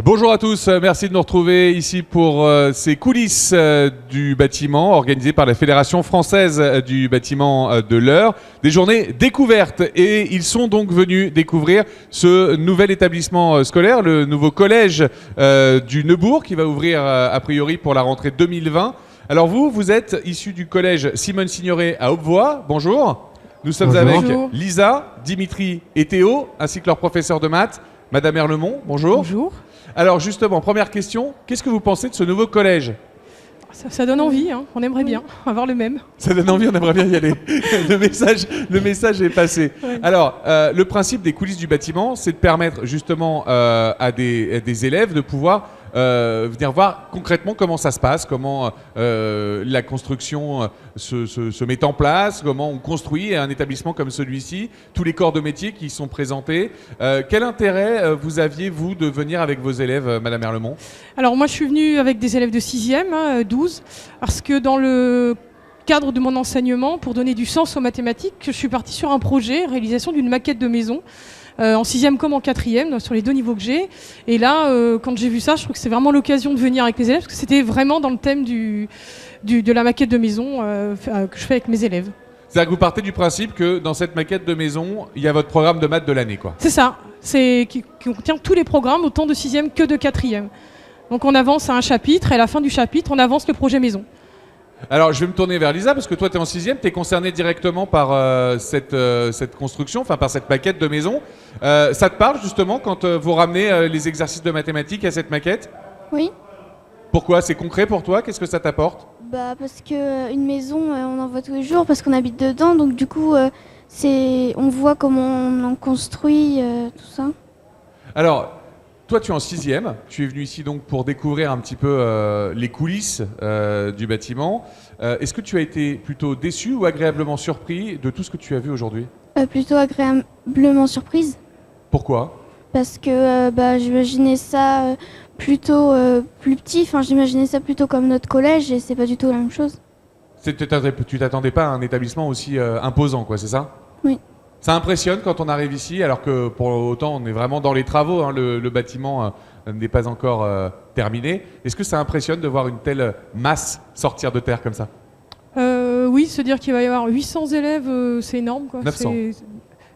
Bonjour à tous, merci de nous retrouver ici pour ces coulisses du bâtiment organisées par la Fédération française du bâtiment de l'Eure. Des journées découvertes et ils sont donc venus découvrir ce nouvel établissement scolaire, le nouveau collège du Neubourg qui va ouvrir a priori pour la rentrée 2020. Alors vous êtes issus du collège Simone Signoret à Aubevoie. Bonjour. Nous sommes avec Lisa, Dimitri et Théo, ainsi que leur professeur de maths, Madame Erlemont. Bonjour. Bonjour. Alors justement, première question, qu'est-ce que vous pensez de ce nouveau collège ? Ça donne envie, hein. On aimerait bien avoir le même. Ça donne envie, on aimerait bien y aller. Le message est passé. Ouais. Alors, le principe des coulisses du bâtiment, c'est de permettre justement à des élèves de pouvoir venir voir concrètement comment ça se passe, comment la construction se met en place, comment on construit un établissement comme celui-ci, tous les corps de métier qui sont présentés. Quel intérêt vous aviez, vous, de venir avec vos élèves, Madame Erlemont ? Alors moi, je suis venue avec des élèves de 6e, 12, parce que dans le cadre de mon enseignement, pour donner du sens aux mathématiques, je suis partie sur un projet, réalisation d'une maquette de maison, en 6e comme en 4e, sur les 2 niveaux que j'ai. Et là, quand j'ai vu ça, je trouve que c'est vraiment l'occasion de venir avec les élèves, parce que c'était vraiment dans le thème de la maquette de maison que je fais avec mes élèves. C'est-à-dire que vous partez du principe que dans cette maquette de maison, il y a votre programme de maths de l'année, quoi. C'est ça, qui contient tous les programmes, autant de 6e que de 4e. Donc on avance à un chapitre, et à la fin du chapitre, on avance le projet maison. Alors, je vais me tourner vers Lisa, parce que toi, tu es en 6e, tu es concernée directement par cette construction, enfin par cette maquette de maison. Ça te parle, justement, quand vous ramenez les exercices de mathématiques à cette maquette ? Oui. Pourquoi ? C'est concret pour toi ? Qu'est-ce que ça t'apporte ? Parce qu'une maison, on en voit tous les jours, parce qu'on habite dedans, donc du coup, on voit comment on en construit, tout ça. Alors, toi, tu es en 6e, tu es venu ici donc pour découvrir un petit peu les coulisses du bâtiment. Est-ce que tu as été plutôt déçu ou agréablement surpris de tout ce que tu as vu aujourd'hui ? Plutôt agréablement surprise. Pourquoi ? Parce que j'imaginais ça plutôt plus petit, j'imaginais ça plutôt comme notre collège et c'est pas du tout la même chose. Tu t'attendais pas à un établissement aussi imposant, quoi, c'est ça ? Oui. Ça impressionne quand on arrive ici, alors que pour autant on est vraiment dans les travaux, hein, le bâtiment n'est pas encore terminé. Est-ce que ça impressionne de voir une telle masse sortir de terre comme ça ? Oui, se dire qu'il va y avoir 800 élèves, c'est énorme, quoi. 900.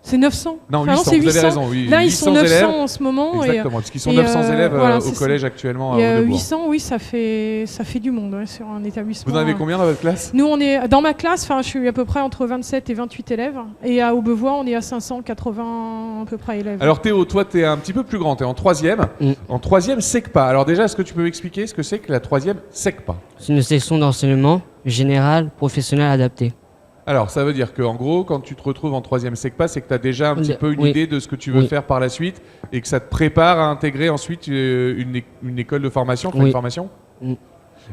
C'est 900. Non, 800, c'est 800. Vous avez raison, oui. Là, ils sont 900 élèves, en ce moment. Exactement, parce qu'ils sont 900 élèves au collège actuellement à Aubevoie. 800, oui, ça fait du monde sur un établissement. Vous en avez combien dans votre classe ? Nous, dans ma classe, je suis à peu près entre 27 et 28 élèves. Et à Aubevoie, on est à 580 à peu près élèves. Alors Théo, toi, tu es un petit peu plus grand, tu es en 3e. En 3e, SECPA. Alors déjà, est-ce que tu peux m'expliquer ce que c'est que la 3e SECPA ? C'est une section d'enseignement général, professionnel adapté. Alors, ça veut dire qu'en gros, quand tu te retrouves en 3e SECPA, c'est que tu as déjà un petit peu une idée de ce que tu veux faire par la suite et que ça te prépare à intégrer ensuite une école de formation, une formation.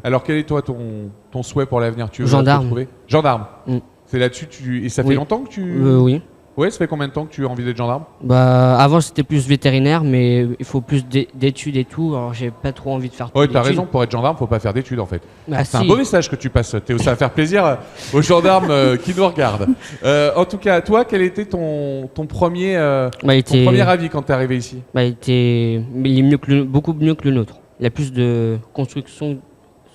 Alors, quel est toi ton souhait pour l'avenir ? Tu veux Gendarme. te retrouver ? Gendarme. C'est là-dessus, et ça fait longtemps que tu... Oui. Ouais, ça fait combien de temps que tu as envie d'être gendarme ? Avant, c'était plus vétérinaire, mais il faut plus d'études et tout. Alors, j'ai pas trop envie de faire d'études. Ouais, t'as raison, pour être gendarme, faut pas faire d'études en fait. C'est un si. beau message que tu passes, Théo. Ça va faire plaisir aux gendarmes qui nous regardent. En tout cas, toi, quel était ton premier avis quand t'es arrivé ici ? Il est beaucoup mieux que le nôtre. Il y a plus de construction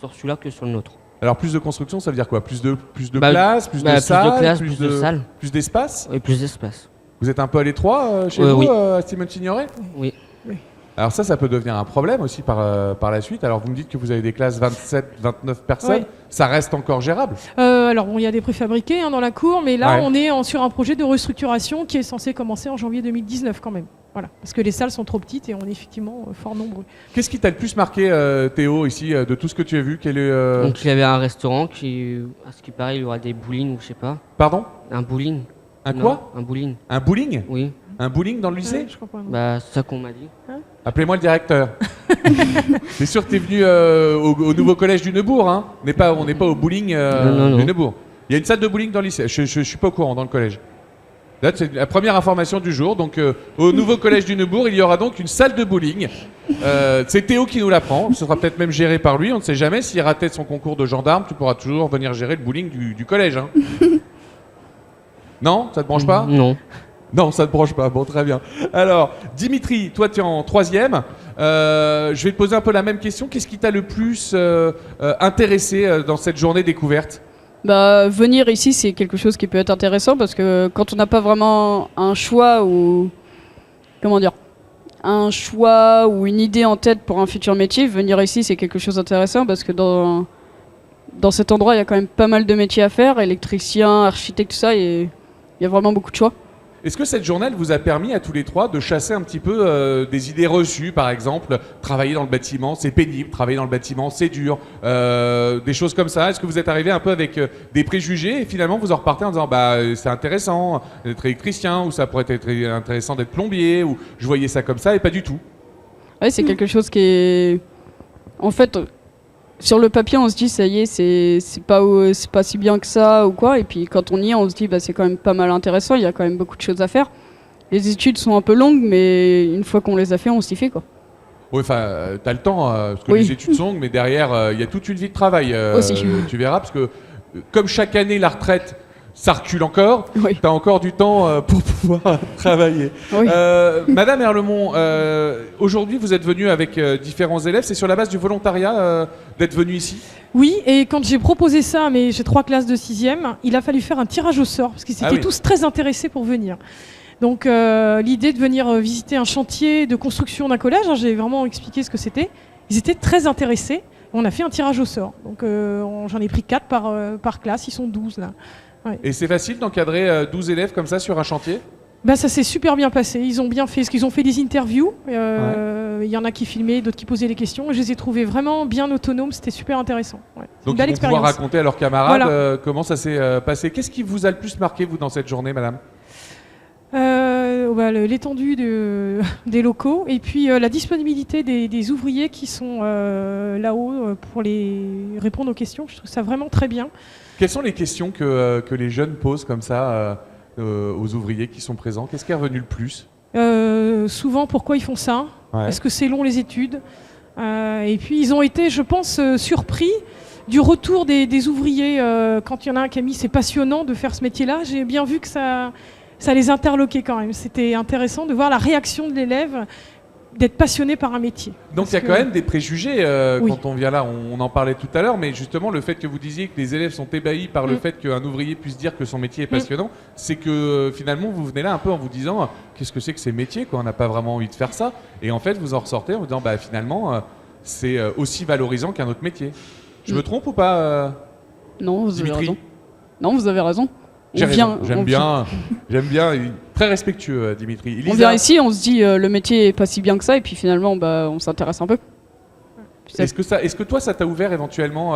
sur celui-là que sur le nôtre. Alors plus de construction, ça veut dire quoi ? Plus de places, plus de salles, plus de salles, plus d'espace ? Oui, plus d'espace. Vous êtes un peu à l'étroit chez vous, à Simone Signoret ? Oui. Alors ça peut devenir un problème aussi par la suite. Alors vous me dites que vous avez des classes 27, 29 personnes. Ça reste encore gérable ? Alors il y a des préfabriqués dans la cour, mais là on est sur un projet de restructuration qui est censé commencer en janvier 2019 quand même. Voilà, parce que les salles sont trop petites et on est effectivement fort nombreux. Qu'est-ce qui t'a le plus marqué, Théo, ici, de tout ce que tu as vu ? Donc il y avait un restaurant qui, à ce qui paraît, il y aura des bowling ou je sais pas. Pardon ? Un bowling. Quoi ? Un bowling. Un bowling ? Oui. Un bowling dans le lycée ? Je crois pas. C'est ça qu'on m'a dit. Appelez-moi le directeur. C'est sûr que tu es venu au nouveau collège du Neubourg, hein ? On n'est pas au bowling du Neubourg. Il y a une salle de bowling dans le lycée. Je suis pas au courant dans le collège. Là, c'est la première information du jour. Donc, au nouveau collège du Neubourg, il y aura donc une salle de bowling. C'est Théo qui nous l'apprend. Ce sera peut-être même géré par lui. On ne sait jamais. S'il ratait son concours de gendarme, tu pourras toujours venir gérer le bowling du collège. Hein. Non ? Ça te branche pas ? Non. Non, ça ne branche pas. Bon, très bien. Alors, Dimitri, toi, tu es en troisième. Je vais te poser un peu la même question. Qu'est-ce qui t'a le plus intéressé dans cette journée découverte? Bah, venir ici, c'est quelque chose qui peut être intéressant parce que quand on n'a pas vraiment un choix ou comment dire, un choix ou une idée en tête pour un futur métier, venir ici, c'est quelque chose d'intéressant parce que dans cet endroit, il y a quand même pas mal de métiers à faire, électricien, architecte, tout ça, et il y a vraiment beaucoup de choix. Est-ce que cette journée elle vous a permis à tous les trois de chasser un petit peu des idées reçues, par exemple, travailler dans le bâtiment, c'est pénible, travailler dans le bâtiment, c'est dur, des choses comme ça. Est-ce que vous êtes arrivé un peu avec des préjugés et finalement vous en repartez en disant bah c'est intéressant d'être électricien ou ça pourrait être intéressant d'être plombier ou je voyais ça comme ça et pas du tout. Ouais, c'est quelque chose qui est... En fait, sur le papier, on se dit ça y est, c'est pas si bien que ça ou quoi. Et puis quand on y est, on se dit bah c'est quand même pas mal intéressant. Il y a quand même beaucoup de choses à faire. Les études sont un peu longues, mais une fois qu'on les a fait, on s'y fait quoi. Oui, enfin, t'as le temps parce que Oui. les études sont longues, mais derrière il y a toute une vie de travail. Aussi. Tu verras parce que comme chaque année la retraite ça recule encore. Oui. Tu as encore du temps pour pouvoir travailler. Oui. Madame Erlemont, aujourd'hui vous êtes venue avec différents élèves. C'est sur la base du volontariat d'être venue ici? Oui, et quand j'ai proposé ça, mais j'ai 3 classes de 6e, il a fallu faire un tirage au sort, parce qu'ils étaient oui. tous très intéressés pour venir. Donc l'idée de venir visiter un chantier de construction d'un collège, j'ai vraiment expliqué ce que c'était. Ils étaient très intéressés. On a fait un tirage au sort. Donc j'en ai pris 4 par classe, ils sont 12 là. Ouais. Et c'est facile d'encadrer 12 élèves comme ça sur un chantier? Bah, ça s'est super bien passé. Ils ont bien fait ce qu'ils ont fait des interviews. Il y en a qui filmaient, d'autres qui posaient les questions. Je les ai trouvés vraiment bien autonomes. C'était super intéressant. Ouais. Donc une belle ils vont pouvoir expérience. raconter à leurs camarades Voilà. comment ça s'est passé. Qu'est-ce qui vous a le plus marqué vous dans cette journée, madame? L'étendue des locaux et puis la disponibilité des ouvriers qui sont là-haut pour les répondre aux questions. Je trouve ça vraiment très bien. Quelles sont les questions que les jeunes posent comme ça aux ouvriers qui sont présents? Qu'est-ce qui est revenu le plus? Souvent, pourquoi ils font ça? Ouais. Est-ce que c'est long les études? Et puis ils ont été, je pense, surpris du retour des ouvriers. Quand il y en a un qui a mis c'est passionnant de faire ce métier-là, j'ai bien vu que ça les interloquait quand même. C'était intéressant de voir la réaction de l'élève d'être passionné par un métier. Donc il y a quand même des préjugés Oui. quand on vient là, on en parlait tout à l'heure, mais justement le fait que vous disiez que les élèves sont ébahis par le fait qu'un ouvrier puisse dire que son métier est passionnant, c'est que finalement vous venez là un peu en vous disant qu'est-ce que c'est que ces métiers, quoi, on n'a pas vraiment envie de faire ça, et en fait vous en ressortez en vous disant bah finalement c'est aussi valorisant qu'un autre métier. Je me trompe ou pas Non, vous avez Dimitri? raison. Non, vous avez raison. J'aime bien, il est très respectueux Dimitri. On Elisa, vient ici, on se dit le métier est pas si bien que ça, et puis finalement, bah, on s'intéresse un peu. Puis ça- est-ce que toi ça t'a ouvert éventuellement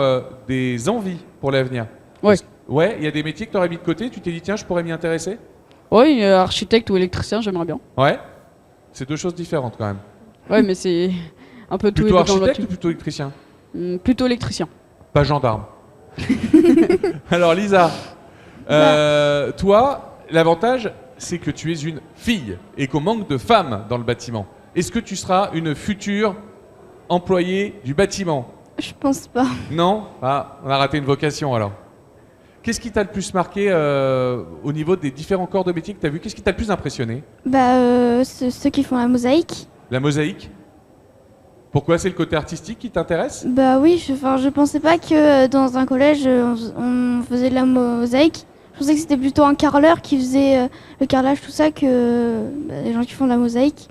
des envies pour l'avenir? Ouais. Ouais, il y a des métiers que tu aurais mis de côté, tu t'es dit tiens je pourrais m'y intéresser? Oui, architecte ou électricien, j'aimerais bien. Ouais, c'est deux choses différentes quand même. Ouais, mais c'est un peu tout et Plutôt deux dans le architecte ou voiture. plutôt électricien? Plutôt électricien. Pas gendarme. Alors Lisa, toi, l'avantage c'est que tu es une fille et qu'on manque de femmes dans le bâtiment. Est-ce que tu seras une future employée du bâtiment? Je pense pas. Non? Ah, on a raté une vocation alors. Qu'est-ce qui t'a le plus marqué au niveau des différents corps de métier que tu as vus? Qu'est-ce qui t'a le plus impressionné? Bah, ceux qui font la mosaïque. La mosaïque? Pourquoi? C'est le côté artistique qui t'intéresse? Bah oui, je pensais pas que dans un collège, on faisait de la mosaïque. Je pensais que c'était plutôt un carreleur qui faisait le carrelage, tout ça, que les gens qui font de la mosaïque.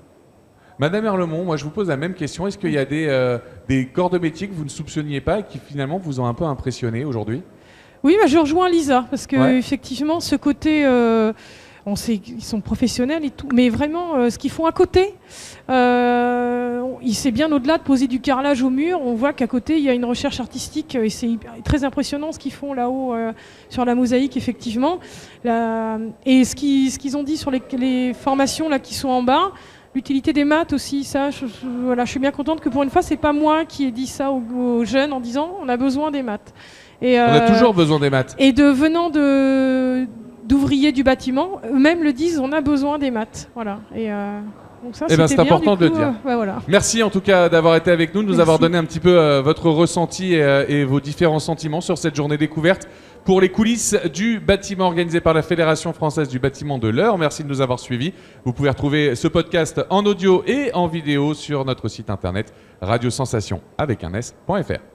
Madame Erlemont, moi je vous pose la même question. Est-ce qu'il y a des corps de métier que vous ne soupçonniez pas et qui finalement vous ont un peu impressionné aujourd'hui? Oui, bah, je rejoins Lisa parce que Ouais. effectivement, ce côté, on sait qu'ils sont professionnels et tout, mais vraiment, ce qu'ils font à côté, c'est bien au-delà de poser du carrelage au mur. On voit qu'à côté, il y a une recherche artistique et c'est très impressionnant ce qu'ils font là-haut sur la mosaïque, effectivement. Et ce qu'ils ont dit sur les formations là qui sont en bas. L'utilité des maths aussi, ça, voilà, je suis bien contente que pour une fois, c'est pas moi qui ai dit ça aux jeunes en disant on a besoin des maths. Et, On a toujours besoin des maths. et venant d'ouvriers du bâtiment, eux-mêmes le disent, on a besoin des maths. Voilà. Et Donc ça, Eh ben, c'était c'est bien, important du de coup, le dire. voilà. Merci en tout cas d'avoir été avec nous, de nous Merci. avoir donné un petit peu votre ressenti et vos différents sentiments sur cette journée découverte pour les coulisses du bâtiment organisé par la Fédération française du bâtiment de l'Eure. Merci de nous avoir suivis. Vous pouvez retrouver ce podcast en audio et en vidéo sur notre site internet radiosensation avec un s.fr.